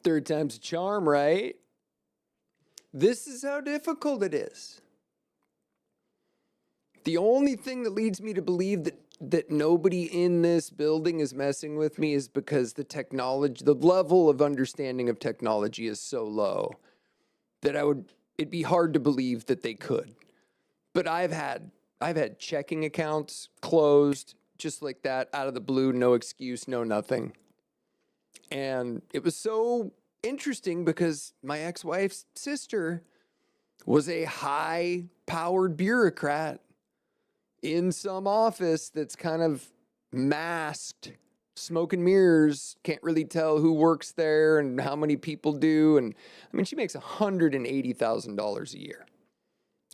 Third time's a charm, right? This is how difficult it is. The only thing that leads me to believe that nobody in this building is messing with me is because the level of understanding of technology is so low that it'd be hard to believe that they could. But I've had checking accounts closed just like that out of the blue, no excuse, no nothing. And it was so interesting because my ex-wife's sister was a high-powered bureaucrat in some office that's kind of masked, smoke and mirrors, can't really tell who works there and how many people do. And I mean, she makes $180,000 a year.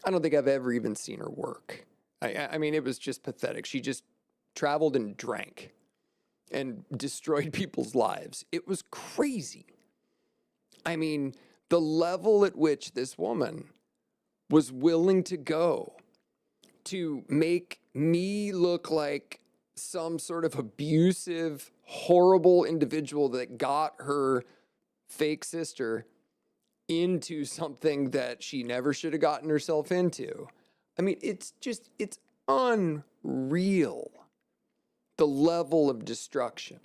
I don't think I've ever even seen her work. I mean, it was just pathetic. She just traveled and drank and destroyed people's lives. It was crazy. I mean, the level at which this woman was willing to go to make me look like some sort of abusive, horrible individual that got her fake sister into something that she never should have gotten herself into. I mean, it's unreal, the level of destruction.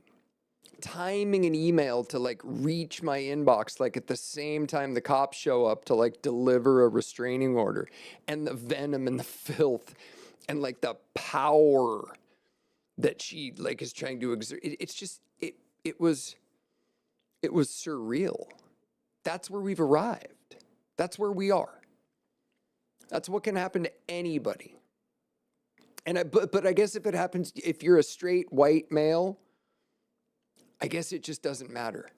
Timing an email to like reach my inbox like at the same time the cops show up to like deliver a restraining order, and the venom and the filth and like the power that she like is trying to exert. It was surreal. That's where we've arrived. That's where we are. That's what can happen to anybody. But I guess if you're a straight white male, I guess it just doesn't matter.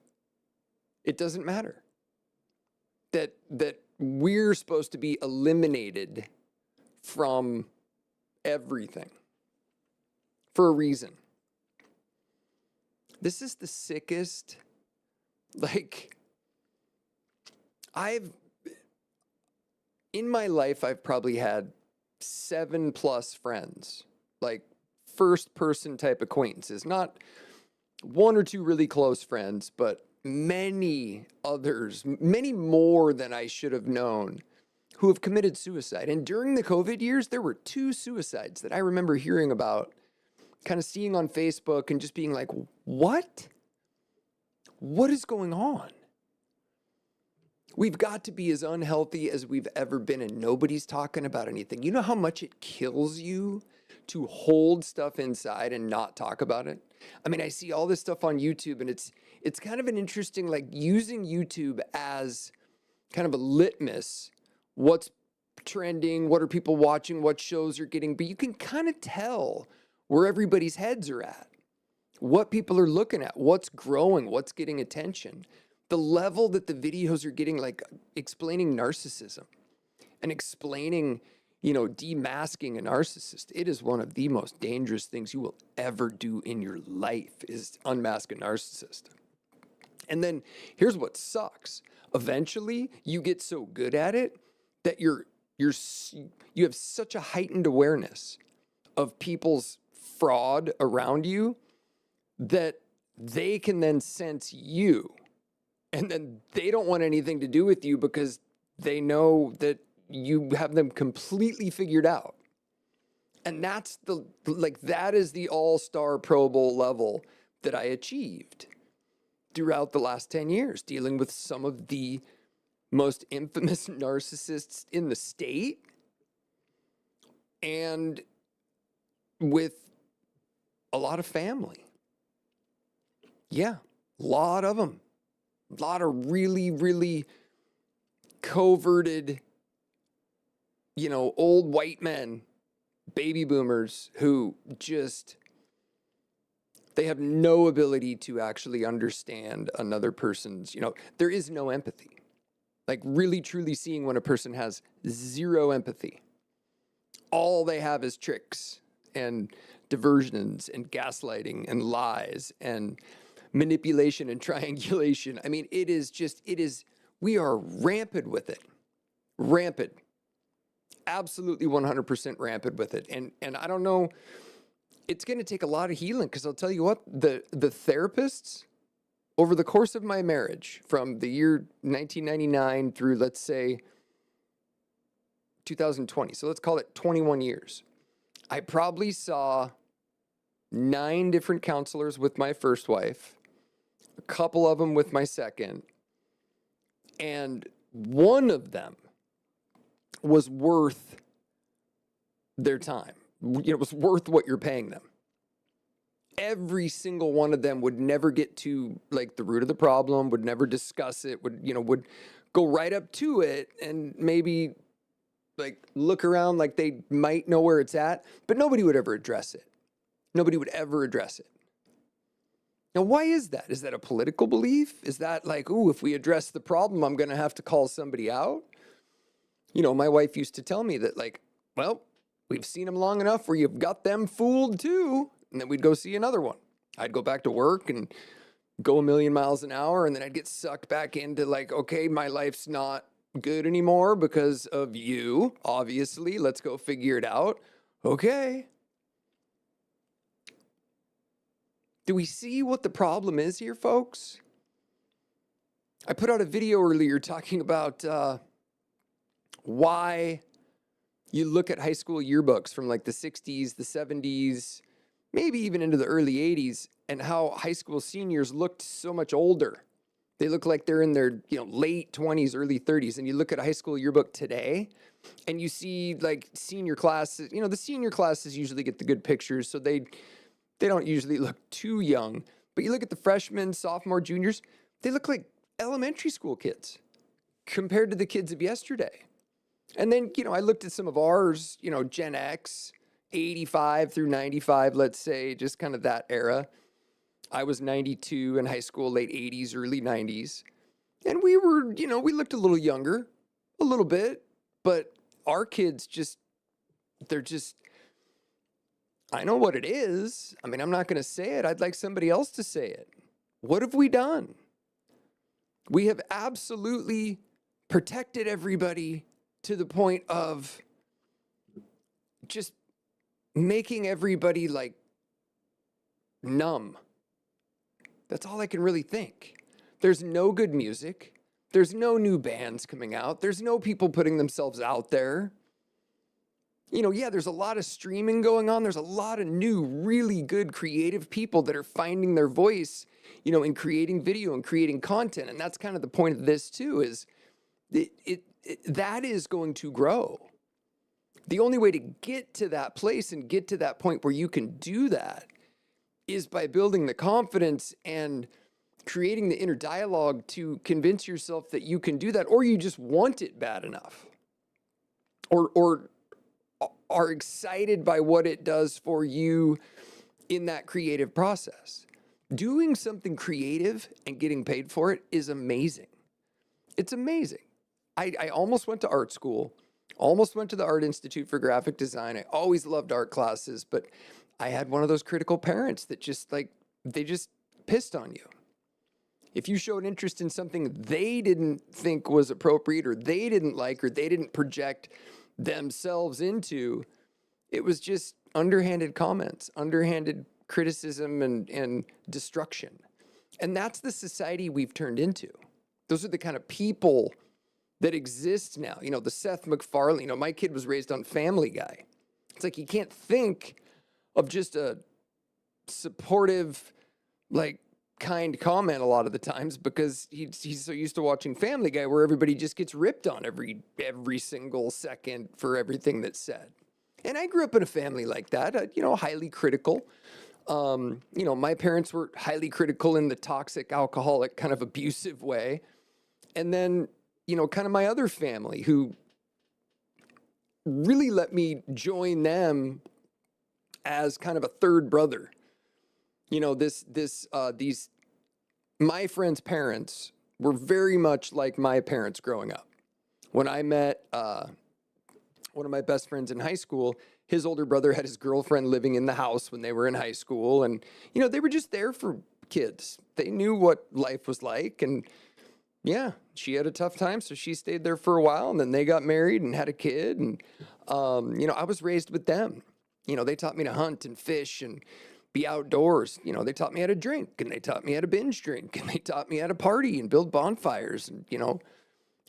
It doesn't matter that we're supposed to be eliminated from everything for a reason. This is the sickest, like, in my life, I've probably had 7+ friends, like first person type acquaintances, not one or two really close friends, but many others, many more than I should have known, who have committed suicide. And during the COVID years, there were 2 suicides that I remember hearing about, kind of seeing on Facebook and just being like, what? What is going on? We've got to be as unhealthy as we've ever been, and nobody's talking about anything. You know how much it kills you to hold stuff inside and not talk about it? I mean, I see all this stuff on YouTube, and it's kind of an interesting, like, using YouTube as kind of a litmus. What's trending? What are people watching? What shows are getting? But you can kind of tell where everybody's heads are at, what people are looking at, what's growing, what's getting attention. The level that the videos are getting, like explaining narcissism and explaining, demasking a narcissist. It is one of the most dangerous things you will ever do in your life, is unmask a narcissist. And then here's what sucks. Eventually, you get so good at it that you have such a heightened awareness of people's fraud around you that they can then sense you. And then they don't want anything to do with you because they know that you have them completely figured out. And that's that is the all-star Pro Bowl level that I achieved throughout the last 10 years, dealing with some of the most infamous narcissists in the state and with a lot of family. Yeah, a lot of them. A lot of really, really coverted, old white men, baby boomers who just, they have no ability to actually understand another person's, there is no empathy. Like really, truly seeing when a person has zero empathy. All they have is tricks and diversions and gaslighting and lies and manipulation and triangulation. I mean, we are rampant with it. Rampant. Absolutely 100% rampant with it. And I don't know, it's going to take a lot of healing, because I'll tell you what, the therapists over the course of my marriage, from the year 1999 through, let's say, 2020, so let's call it 21 years, I probably saw 9 different counselors with my first wife, a couple of them with my second, and one of them was worth their time. It was worth what you're paying them. Every single one of them would never get to like the root of the problem, would never discuss it, would go right up to it and maybe like look around like they might know where it's at, but nobody would ever address it. Nobody would ever address it. Now, why is that? Is that a political belief? Is that like, ooh, if we address the problem, I'm going to have to call somebody out? My wife used to tell me that, like, well, we've seen them long enough where you've got them fooled too. And then we'd go see another one. I'd go back to work and go a million miles an hour. And then I'd get sucked back into like, okay, my life's not good anymore because of you. Obviously, let's go figure it out. Okay. Do we see what the problem is here, folks? I put out a video earlier talking about why you look at high school yearbooks from like the 60s, the 70s, maybe even into the early 80s, and how high school seniors looked so much older. They look like they're in their late 20s, early 30s. And you look at a high school yearbook today, and you see like senior classes. The senior classes usually get the good pictures, so they don't usually look too young. But you look at the freshmen, sophomore, juniors, they look like elementary school kids compared to the kids of yesterday. And then, I looked at some of ours, Gen X, 85 through 95, let's say, just kind of that era. I was 92 in high school, late 80s, early 90s. And we were, we looked a little younger, a little bit, but our kids I know what it is. I mean, I'm not going to say it. I'd like somebody else to say it. What have we done? We have absolutely protected everybody to the point of just making everybody like numb. That's all I can really think. There's no good music. There's no new bands coming out. There's no people putting themselves out there. There's a lot of streaming going on. There's a lot of new, really good creative people that are finding their voice, in creating video and creating content. And that's kind of the point of this too, is that is going to grow. The only way to get to that place and get to that point where you can do that is by building the confidence and creating the inner dialogue to convince yourself that you can do that, or you just want it bad enough, or are excited by what it does for you in that creative process. Doing something creative and getting paid for it is amazing. It's amazing. I almost went to art school, almost went to the Art Institute for Graphic Design. I always loved art classes, but I had one of those critical parents that they just pissed on you. If you showed interest in something they didn't think was appropriate, or they didn't like, or they didn't project themselves into, it was just underhanded comments, underhanded criticism, and destruction. And that's the society we've turned into. Those are the kind of people that exist now. The Seth MacFarlane, my kid was raised on Family Guy. It's like you can't think of just a supportive, like, kind comment a lot of the times because he's so used to watching Family Guy, where everybody just gets ripped on every single second for everything that's said. And I grew up in a family like that, highly critical. My parents were highly critical in the toxic, alcoholic, kind of abusive way. And then, kind of my other family, who really let me join them as kind of a third brother. My friends' parents were very much like my parents growing up. When I met one of my best friends in high school, his older brother had his girlfriend living in the house when they were in high school. And, they were just there for kids. They knew what life was like. And yeah, she had a tough time, so she stayed there for a while, and then they got married and had a kid. And, I was raised with them. They taught me to hunt and fish and be outdoors. You know, they taught me how to drink, and they taught me how to binge drink, and they taught me how to party and build bonfires and, you know,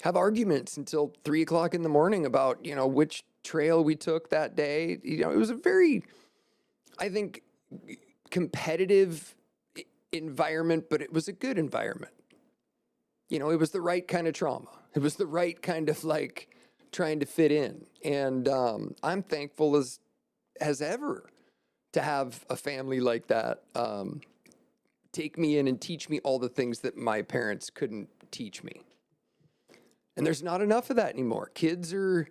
have arguments until 3 o'clock in the morning about, you know, which trail we took that day. You know, it was a very, I think, competitive environment, but it was a good environment. You know, it was the right kind of trauma. It was the right kind of like trying to fit in. And I'm thankful as ever to have a family like that take me in and teach me all the things that my parents couldn't teach me. And there's not enough of that anymore. Kids are,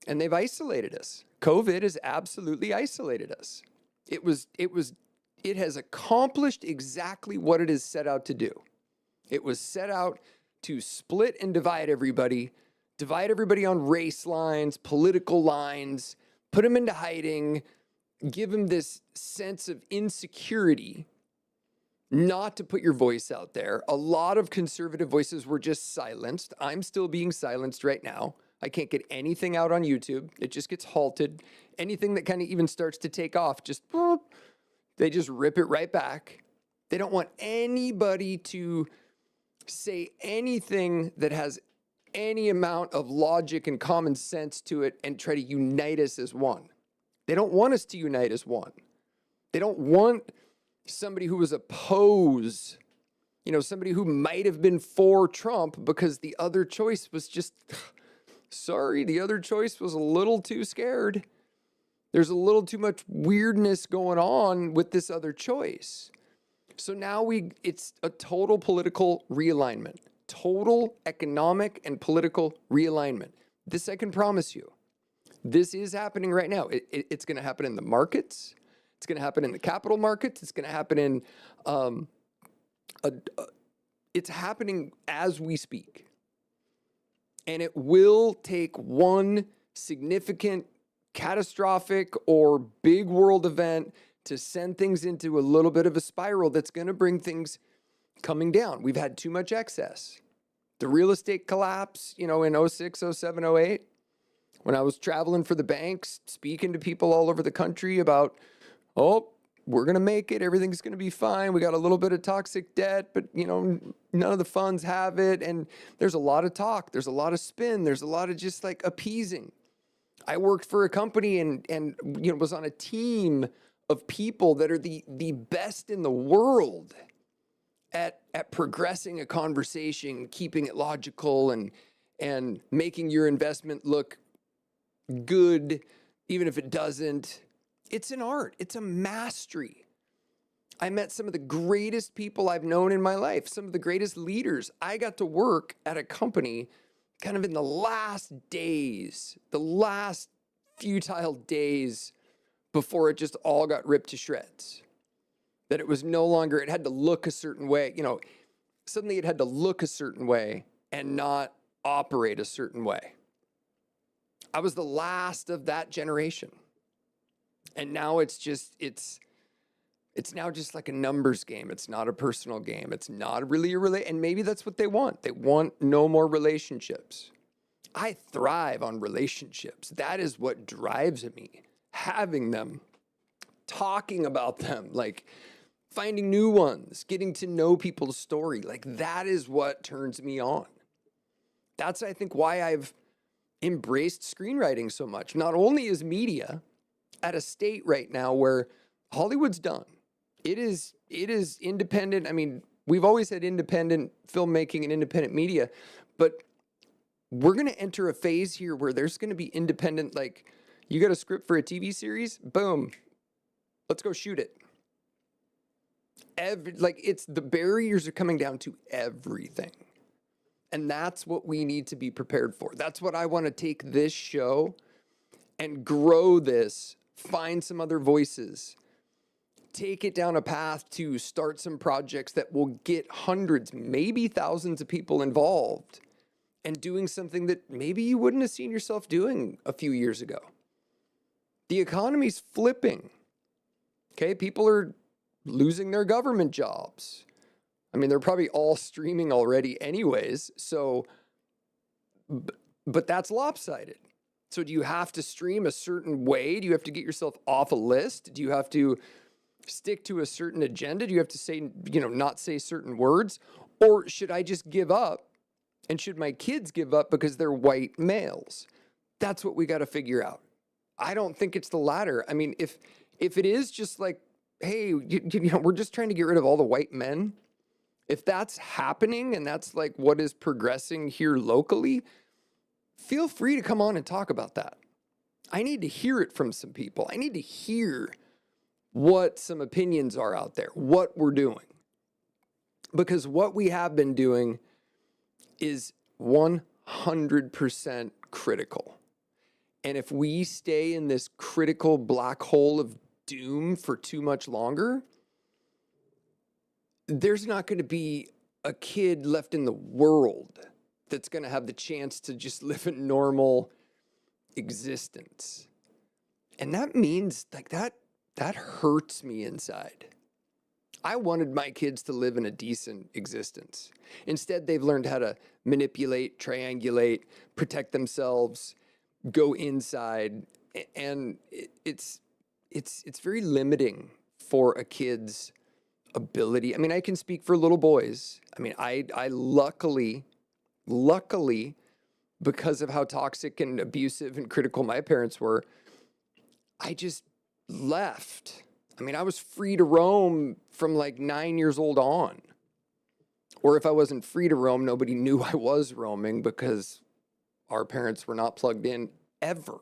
and they've isolated us. COVID has absolutely isolated us. It has accomplished exactly what it is set out to do. It was set out to split and divide everybody on race lines, political lines, put them into hiding, give them this sense of insecurity, not to put your voice out there. A lot of conservative voices were just silenced. I'm still being silenced right now. I can't get anything out on YouTube. It just gets halted. Anything that kind of even starts to take off, they just rip it right back. They don't want anybody to say anything that has any amount of logic and common sense to it and try to unite us as one. They don't want us to unite as one. They don't want somebody who was opposed, you know, somebody who might have been for Trump because the other choice was just, sorry, the other choice was a little too scared. There's a little too much weirdness going on with this other choice. So now it's a total political realignment, total economic and political realignment. This I can promise you. This is happening right now. It's going to happen in the markets. It's going to happen in the capital markets. It's going to happen in, it's happening as we speak. And it will take one significant, catastrophic, or big world event to send things into a little bit of a spiral that's going to bring things coming down. We've had too much excess. The real estate collapse, you know, in 06, 07, 08, when I was traveling for the banks, speaking to people all over the country about, oh, we're going to make it. Everything's going to be fine. We got a little bit of toxic debt, but, you know, none of the funds have it. And there's a lot of talk. There's a lot of spin. There's a lot of just like appeasing. I worked for a company and you know, was on a team of people that are the best in the world at progressing a conversation, keeping it logical, and making your investment look good, even if it doesn't. It's an art. It's a mastery. I met some of the greatest people I've known in my life, some of the greatest leaders. I got to work at a company kind of in the last days, the last futile days before it just all got ripped to shreds. That it was no longer, it had to look a certain way. You know, suddenly it had to look a certain way and not operate a certain way. I was the last of that generation. And now it's now just like a numbers game. It's not a personal game. It's not really and maybe that's what they want. They want no more relationships. I thrive on relationships. That is what drives me. Having them, talking about them, like finding new ones, getting to know people's story. Like that is what turns me on. That's, I think, why I've embraced screenwriting so much. Not only is media at a state right now where Hollywood's done. It is independent. I mean, we've always had independent filmmaking and independent media, but we're going to enter a phase here where there's going to be independent, like, you got a script for a TV series? Boom. Let's go shoot it. It's the barriers are coming down to everything. And that's what we need to be prepared for. That's what I want to take this show and grow this, find some other voices, take it down a path to start some projects that will get hundreds, maybe thousands of people involved and doing something that maybe you wouldn't have seen yourself doing a few years ago. The economy's flipping. Okay, people are losing their government jobs. I mean, they're probably all streaming already anyways, so, but that's lopsided. So do you have to stream a certain way? Do you have to get yourself off a list? Do you have to stick to a certain agenda? Do you have to say, not say certain words? Or should I just give up? And should my kids give up because they're white males? That's what we got to figure out. I don't think it's the latter. I mean, if it is just like, hey, we're just trying to get rid of all the white men, if that's happening and that's like what is progressing here locally, feel free to come on and talk about that. I need to hear it from some people. I need to hear what some opinions are out there, what we're doing. Because what we have been doing is 100% critical. And if we stay in this critical black hole of doom for too much longer, there's not going to be a kid left in the world that's going to have the chance to just live a normal existence. And that means like that hurts me inside. I wanted my kids to live in a decent existence. Instead, they've learned how to manipulate, triangulate, protect themselves, go inside, and it's very limiting for a kid's ability. I mean, I can speak for little boys. I mean, I luckily, because of how toxic and abusive and critical my parents were, I just left. I mean, I was free to roam from like 9 years old on. Or if I wasn't free to roam, nobody knew I was roaming because our parents were not plugged in ever.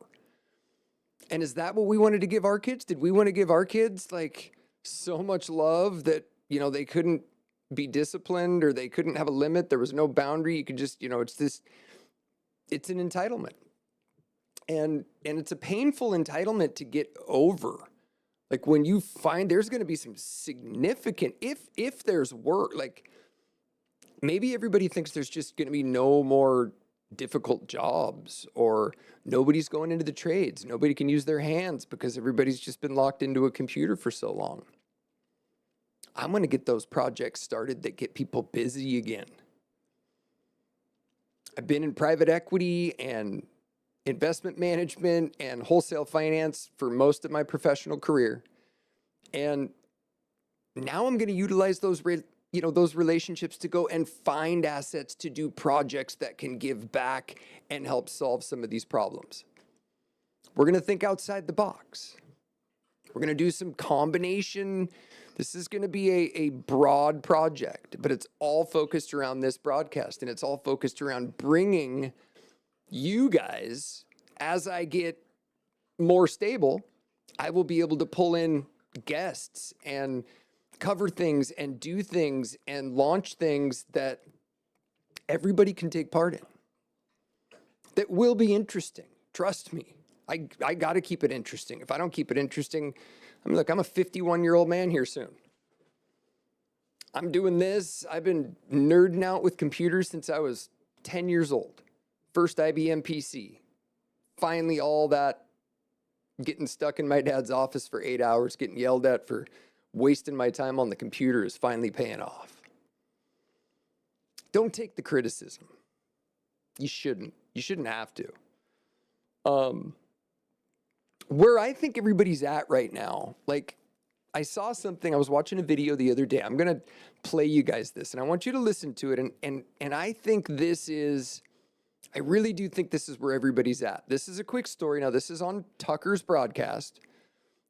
And is that what we wanted to give our kids? Did we want to give our kids like so much love that, they couldn't be disciplined or they couldn't have a limit? There was no boundary. You could just, it's an entitlement. And it's a painful entitlement to get over. Like when you find there's going to be some significant, if there's work, like maybe everybody thinks there's just going to be no more difficult jobs or nobody's going into the trades. Nobody can use their hands because everybody's just been locked into a computer for so long. I'm going to get those projects started that get people busy again. I've been in private equity and investment management and wholesale finance for most of my professional career. And now I'm going to utilize those relationships to go and find assets to do projects that can give back and help solve some of these problems. We're going to think outside the box. We're going to do some combination. This is going to be a broad project, but it's all focused around this broadcast, and it's all focused around bringing you guys, as I get more stable, I will be able to pull in guests and cover things and do things and launch things that everybody can take part in. That will be interesting. Trust me. I got to keep it interesting. If I don't keep it interesting, I'm a 51-year-old man here soon. I'm doing this. I've been nerding out with computers since I was 10 years old. First IBM PC. Finally, all that getting stuck in my dad's office for 8 hours, getting yelled at for wasting my time on the computer is finally paying off. Don't take the criticism. You shouldn't. You shouldn't have to. Where I think everybody's at right now, like I saw something, I was watching a video the other day. I'm going to play you guys this, and I want you to listen to it. And I think I really do think this is where everybody's at. This is a quick story. Now, this is on Tucker's broadcast.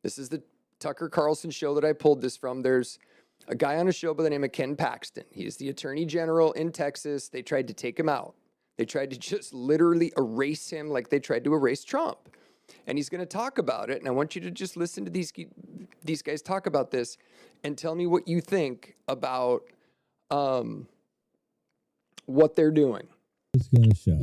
This is the Tucker Carlson show that I pulled this from. There's a guy on a show by the name of Ken Paxton. He's the attorney general in Texas. They tried to take him out. They tried to just literally erase him like they tried to erase Trump. And he's going to talk about it. And I want you to just listen to these guys talk about this and tell me what you think about what they're doing. I was going to show.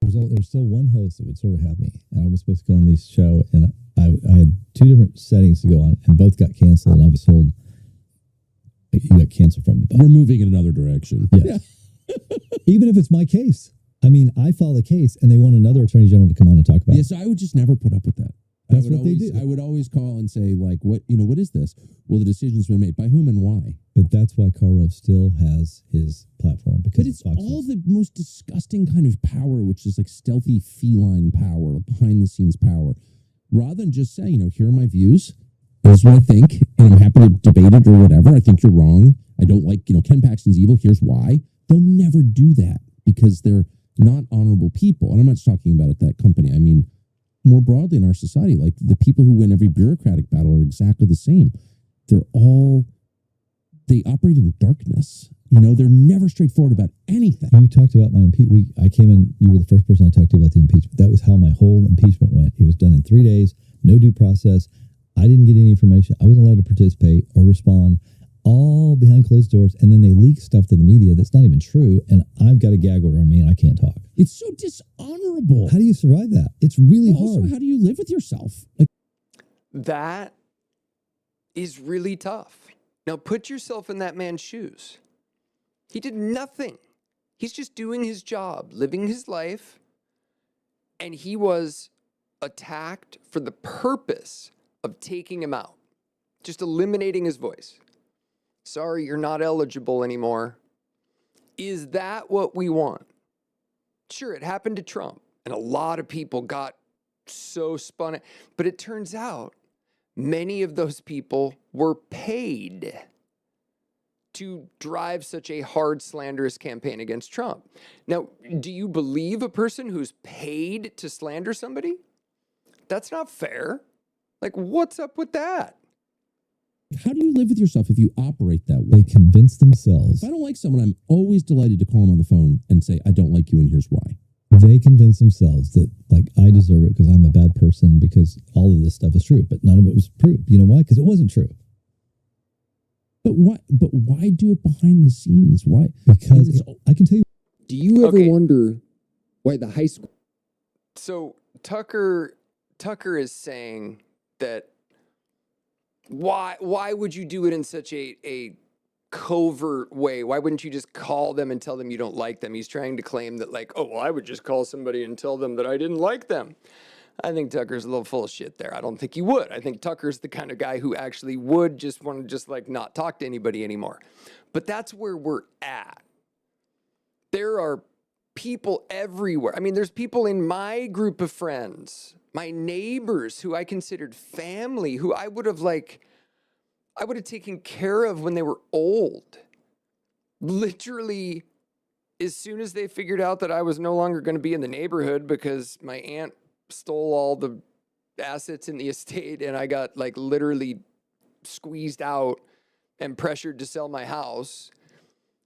There was still one host that would sort of have me, and I was supposed to go on this show, and I had two different settings to go on, and both got canceled. And I was told you got canceled from the box. We're moving in another direction. Yes. Yeah. Even if it's my case. I mean, I file a case, and they want another attorney general to come on and talk about it. Yes, I would just never put up with that. That's what they do. I would always call and say, like, what is this? Well, the decision's been made. By whom and why? But that's why Karl Rove still has his platform. But it's all the most disgusting kind of power, which is like stealthy feline power, behind-the-scenes power. Rather than just say, here are my views, Here's what I think, and I'm happy to debate it or whatever. I think you're wrong. I don't like, Ken Paxton's evil. Here's why. They'll never do that because they're not honorable people. And I'm not just talking about at that company. I mean, more broadly in our society, like the people who win every bureaucratic battle are exactly the same. They operate in darkness. They're never straightforward about anything. You talked about my impeachment. I came in, you were the first person I talked to about the impeachment. That was how my whole impeachment went. It was done in 3 days, no due process. I didn't get any information. I wasn't allowed to participate or respond, all behind closed doors. And then they leak stuff to the media that's not even true. And I've got a gag order on me and I can't talk. It's so dishonorable. How do you survive that? It's really Also, hard. how do you live with yourself? Like, That is really tough. Now put yourself in that man's shoes. He did nothing. He's just doing his job, living his life, and he was attacked for the purpose of taking him out, just eliminating his voice. Sorry, you're not eligible anymore. Is that what we want? Sure, it happened to Trump, and a lot of people got so spun. But it turns out many of those people were paid to drive such a hard, slanderous campaign against Trump. Now, do you believe a person who's paid to slander somebody? That's not fair. Like, what's up with that? how do you live with yourself if you operate that way? They convince themselves. If I don't like someone, I'm always delighted to call them on the phone and say, I don't like you and here's why. They convince themselves that, like, I deserve it because I'm a bad person because all of this stuff is true, but none of it was proved. You know why? Because it wasn't true. But why do it behind the scenes? Why? Because I can tell you. Do you ever Okay. wonder why the high school? So Tucker is saying that why would you do it in such a covert way? Why wouldn't you just call them and tell them you don't like them? He's trying to claim that, like, oh, well, I would just call somebody and tell them that I didn't like them. I think Tucker's a little full of shit there. I don't think he would. I think Tucker's the kind of guy who actually would just want to just like not talk to anybody anymore. But that's where we're at. There are people everywhere. I mean, there's people in my group of friends, my neighbors who I considered family, who I would have taken care of when they were old. Literally, as soon as they figured out that I was no longer going to be in the neighborhood because my aunt stole all the assets in the estate and I got like literally squeezed out and pressured to sell my house.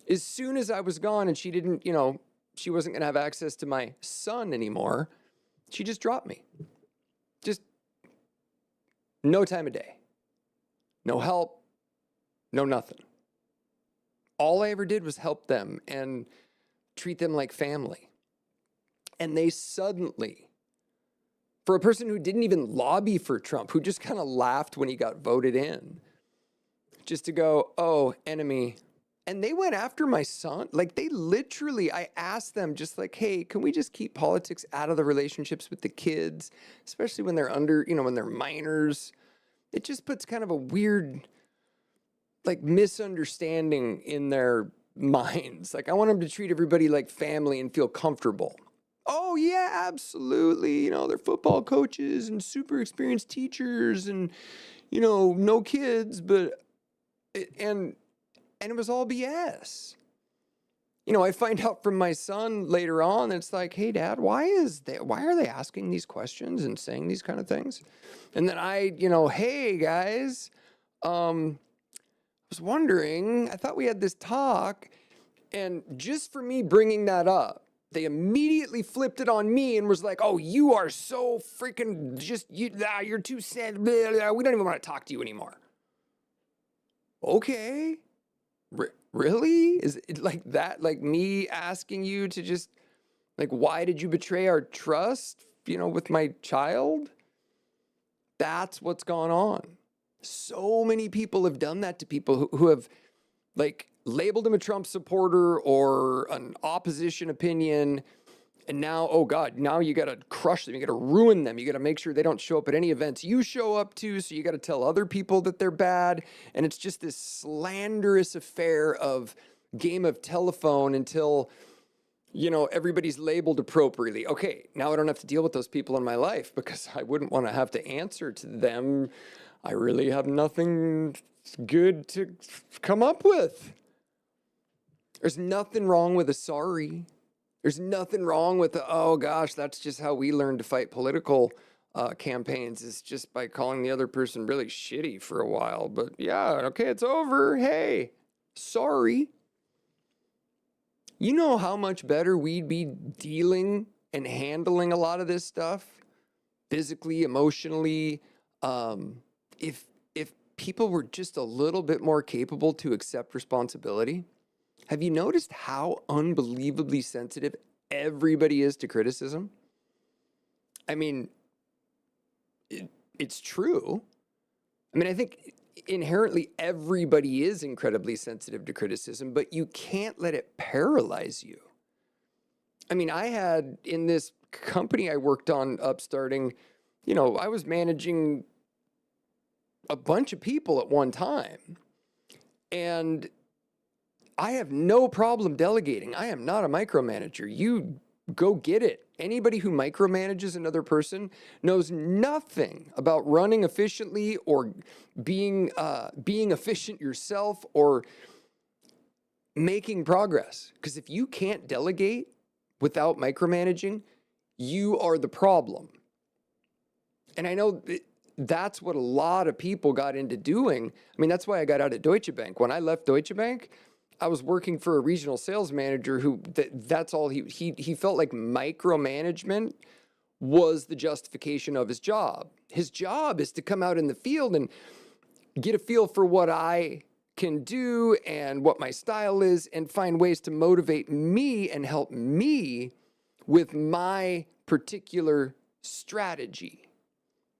As soon as I was gone and she didn't, she wasn't going to have access to my son anymore, she just dropped me. Just no time of day. No help. No nothing. All I ever did was help them and treat them like family. And they suddenly, for a person who didn't even lobby for Trump, who just kind of laughed when he got voted in, just to go, oh, enemy. And they went after my son. Like, they literally, I asked them just like, hey, can we just keep politics out of the relationships with the kids, especially when they're under, when they're minors? It just puts kind of a weird, like, misunderstanding in their minds. Like, I want them to treat everybody like family and feel comfortable. Oh, yeah, absolutely. They're football coaches and super experienced teachers and, no kids, but, and it was all BS. I find out from my son later on, it's like, hey, Dad, why are they asking these questions and saying these kind of things? And then hey, guys, I was wondering, I thought we had this talk, and just for me bringing that up, they immediately flipped it on me and was like, oh, you are so freaking you're too sad. Blah, blah, we don't even want to talk to you anymore. Okay. Really? Is it like that? Like me asking you to just, like, why did you betray our trust, with my child? That's what's gone on. So many people have done that to people who have, like, labeled him a Trump supporter or an opposition opinion. And now, oh God, now you got to crush them. You got to ruin them. You got to make sure they don't show up at any events you show up to. So you got to tell other people that they're bad. And it's just this slanderous affair of game of telephone until, everybody's labeled appropriately. Okay, now I don't have to deal with those people in my life because I wouldn't want to have to answer to them. I really have nothing good to come up with. There's nothing wrong with a sorry. There's nothing wrong with the, oh gosh, that's just how we learn to fight political campaigns, is just by calling the other person really shitty for a while. But yeah, okay, it's over. Hey, sorry. You know how much better we'd be dealing and handling a lot of this stuff, physically, emotionally, if people were just a little bit more capable to accept responsibility. Have you noticed how unbelievably sensitive everybody is to criticism? I mean, it's true. I mean, I think inherently everybody is incredibly sensitive to criticism, but you can't let it paralyze you. I mean, I had in this company I worked on upstarting, I was managing a bunch of people at one time. And I have no problem delegating. I am not a micromanager. You go get it. Anybody who micromanages another person knows nothing about running efficiently or being efficient yourself or making progress. Because if you can't delegate without micromanaging, you are the problem. And I know that's what a lot of people got into doing. I mean, that's why I got out of Deutsche Bank. When I left Deutsche Bank, I was working for a regional sales manager who that's all he felt like micromanagement was the justification of his job. His job is to come out in the field and get a feel for what I can do and what my style is and find ways to motivate me and help me with my particular strategy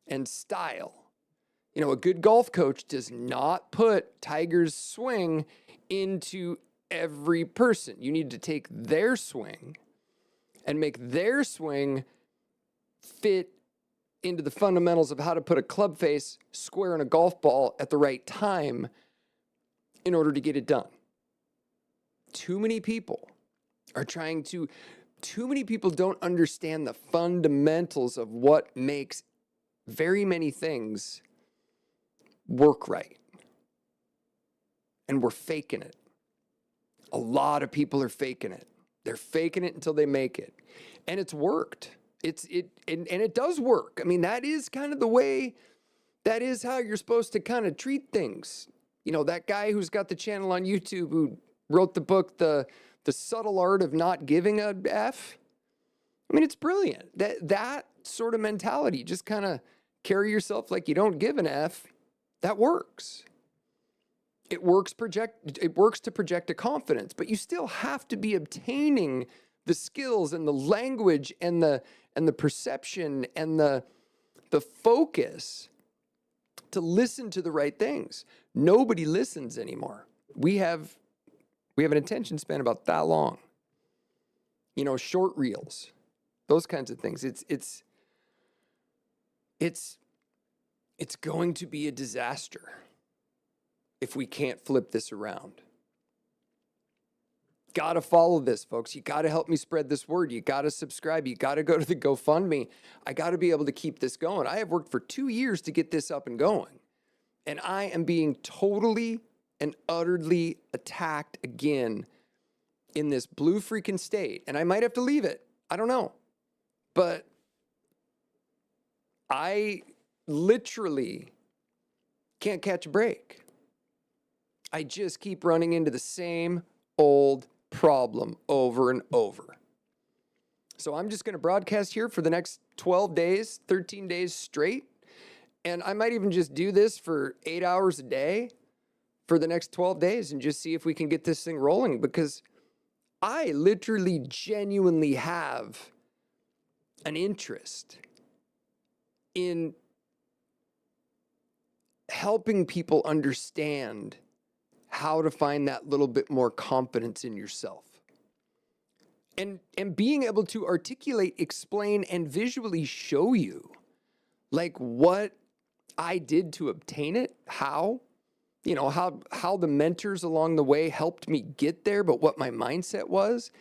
and style. A good golf coach does not put Tiger's swing into every person. You need to take their swing and make their swing fit into the fundamentals of how to put a club face square in a golf ball at the right time in order to get it done. Too many people don't understand the fundamentals of what makes very many things work right. And we're faking it. A lot of people are faking it. They're faking it until they make it. And it's worked. And it does work. I mean, that is kind of the way, that is how you're supposed to kind of treat things. That guy who's got the channel on YouTube who wrote the book, The Subtle Art of Not Giving a F. I mean, it's brilliant. That sort of mentality, just kind of carry yourself like you don't give an F, that works. It works to project a confidence, but you still have to be obtaining the skills and the language and the perception and the focus to listen to the right things. Nobody listens anymore. We have an attention span about that long. Short reels, those kinds of things. It's going to be a disaster if we can't flip this around. Got to follow this, folks. You got to help me spread this word. You got to subscribe. You got to go to the GoFundMe. I got to be able to keep this going. I have worked for 2 years to get this up and going. And I am being totally and utterly attacked again in this blue freaking state. And I might have to leave it. I don't know. But I literally can't catch a break. I just keep running into the same old problem over and over. So I'm just going to broadcast here for the next 12 days, 13 days straight. And I might even just do this for 8 hours a day for the next 12 days and just see if we can get this thing rolling, because I literally genuinely have an interest in helping people understand how to find that little bit more confidence in yourself. And being able to articulate, explain, and visually show you like what I did to obtain it, how the mentors along the way helped me get there, but what my mindset was,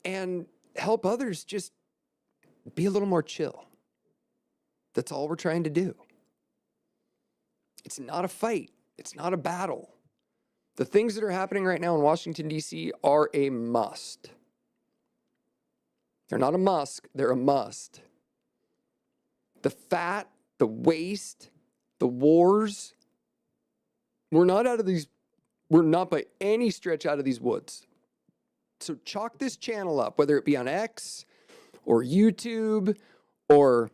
and help others just be a little more chill. That's all we're trying to do. It's not a fight. It's not a battle. The things that are happening right now in Washington, D.C. are a must. They're not a must, they're a must. The fat, the waste, the wars, we're not by any stretch out of these woods. So chalk this channel up, whether it be on X or YouTube, or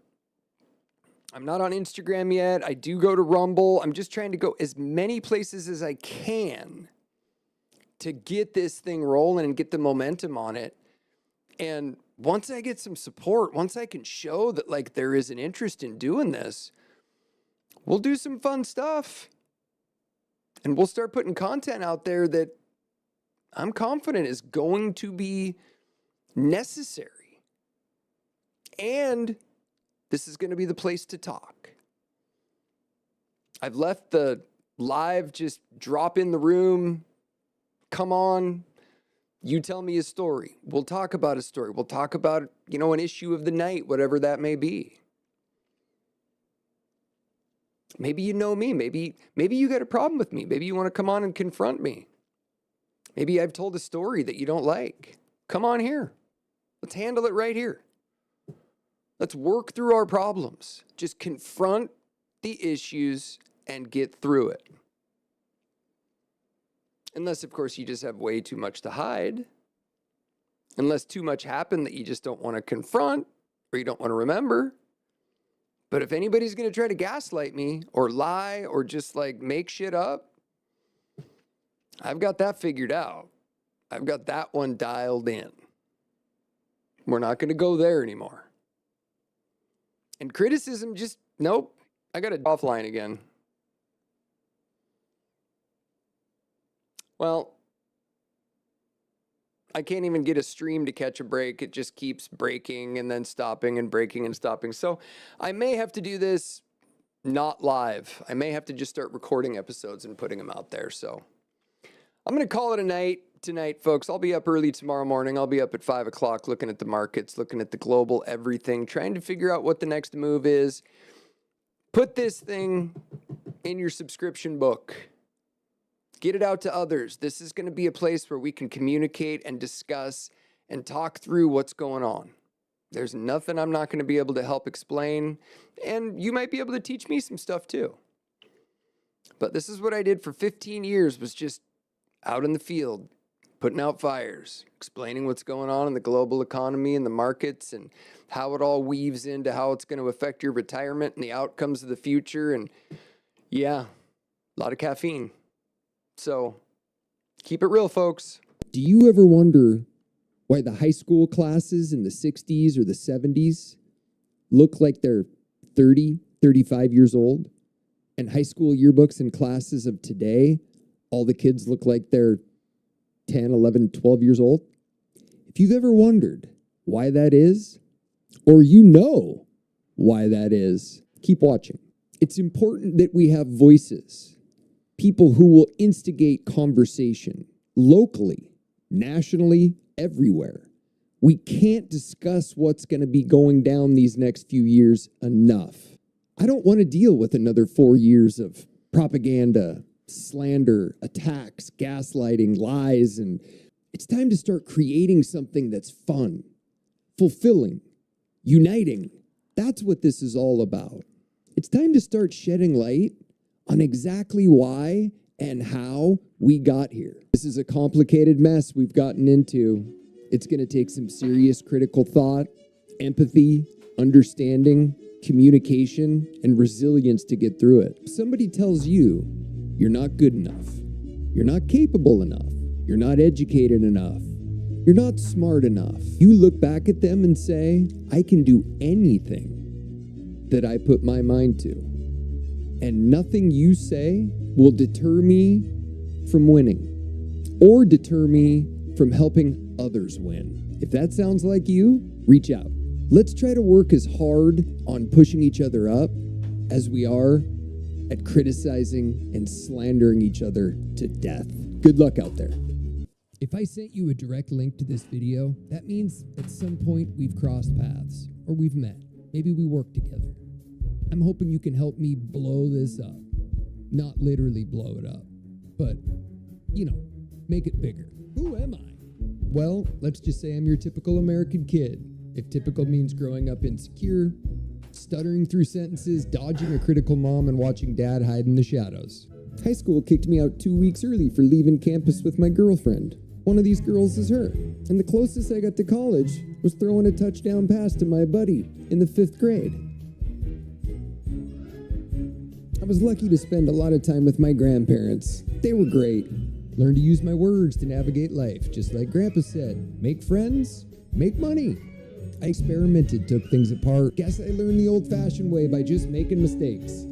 I'm not on Instagram yet. I do go to Rumble. I'm just trying to go as many places as I can to get this thing rolling and get the momentum on it. And once I get some support, once I can show that like there is an interest in doing this, we'll do some fun stuff. And we'll start putting content out there that I'm confident is going to be necessary. And this is going to be the place to talk. I've left the live just drop in the room. Come on. You tell me a story. We'll talk about a story. We'll talk about, an issue of the night, whatever that may be. Maybe you know me. Maybe you got a problem with me. Maybe you want to come on and confront me. Maybe I've told a story that you don't like. Come on here. Let's handle it right here. Let's work through our problems. Just confront the issues and get through it. Unless, of course, you just have way too much to hide. Unless too much happened that you just don't want to confront or you don't want to remember. But if anybody's going to try to gaslight me or lie or just like make shit up, I've got that figured out. I've got that one dialed in. We're not going to go there anymore. And criticism, just, nope. I got it offline again. Well, I can't even get a stream to catch a break. It just keeps breaking and then stopping and breaking and stopping. So I may have to do this not live. I may have to just start recording episodes and putting them out there. So I'm going to call it a night tonight, folks. I'll be up early tomorrow morning. I'll be up at 5 o'clock looking at the markets, looking at the global everything, trying to figure out what the next move is. Put this thing in your subscription book. Get it out to others. This is going to be a place where we can communicate and discuss and talk through what's going on. There's nothing I'm not going to be able to help explain, and you might be able to teach me some stuff too. But this is what I did for 15 years, was just out in the field, putting out fires, explaining what's going on in the global economy and the markets and how it all weaves into how it's going to affect your retirement and the outcomes of the future. And yeah, a lot of caffeine. So keep it real, folks. Do you ever wonder why the high school classes in the 60s or the 70s look like they're 30, 35 years old? And high school yearbooks and classes of today, all the kids look like they're 10, 11, 12 years old? If you've ever wondered why that is, or why that is, keep watching. It's important that we have voices. People who will instigate conversation locally, nationally, everywhere. We can't discuss what's going to be going down these next few years enough. I don't want to deal with another 4 years of propaganda, slander, attacks, gaslighting, lies, and it's time to start creating something that's fun, fulfilling, uniting. That's what this is all about. It's time to start shedding light on exactly why and how we got here. This is a complicated mess we've gotten into. It's going to take some serious critical thought, empathy, understanding, communication, and resilience to get through it. If somebody tells you you're not good enough, you're not capable enough, you're not educated enough, you're not smart enough, you look back at them and say, I can do anything that I put my mind to. And nothing you say will deter me from winning or deter me from helping others win. If that sounds like you, reach out. Let's try to work as hard on pushing each other up as we are at criticizing and slandering each other to death. Good luck out there. If I sent you a direct link to this video, that means at some point we've crossed paths or we've met. Maybe we work together. I'm hoping you can help me blow this up. Not literally blow it up, but, make it bigger. Who am I? Well, let's just say I'm your typical American kid. If typical means growing up insecure, stuttering through sentences, dodging a critical mom, and watching dad hide in the shadows. High school kicked me out 2 weeks early for leaving campus with my girlfriend. One of these girls is her. And the closest I got to college was throwing a touchdown pass to my buddy in the 5th grade. I was lucky to spend a lot of time with my grandparents. They were great. Learned to use my words to navigate life, just like Grandpa said. Make friends, make money. I experimented, took things apart. Guess I learned the old-fashioned way by just making mistakes.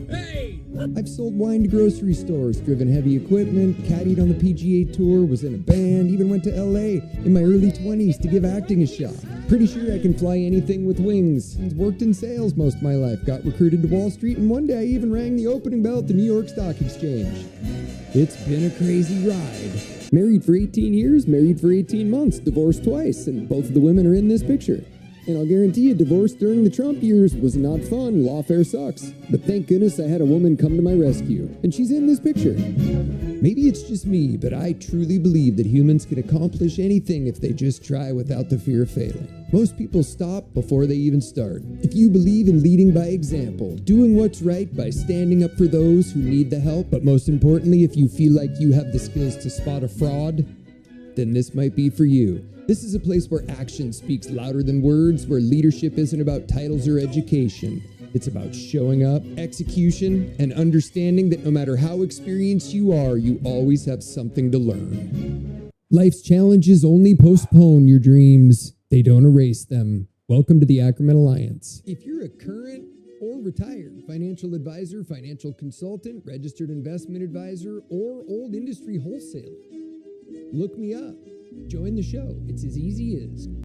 Hey! I've sold wine to grocery stores, driven heavy equipment, caddied on the PGA Tour, was in a band, even went to LA in my early 20s to give acting a shot. Pretty sure I can fly anything with wings. Worked in sales most of my life, got recruited to Wall Street, and one day I even rang the opening bell at the New York Stock Exchange. It's been a crazy ride. Married for 18 years, married for 18 months, divorced twice, and both of the women are in this picture. And I'll guarantee you, divorce during the Trump years was not fun. Lawfare sucks. But thank goodness I had a woman come to my rescue. And she's in this picture. Maybe it's just me, but I truly believe that humans can accomplish anything if they just try without the fear of failing. Most people stop before they even start. If you believe in leading by example, doing what's right by standing up for those who need the help, but most importantly, if you feel like you have the skills to spot a fraud, then this might be for you. This is a place where action speaks louder than words, where leadership isn't about titles or education. It's about showing up, execution, and understanding that no matter how experienced you are, you always have something to learn. Life's challenges only postpone your dreams. They don't erase them. Welcome to the Ackerman Alliance. If you're a current or retired financial advisor, financial consultant, registered investment advisor, or old industry wholesaler, look me up. Join the show. It's as easy as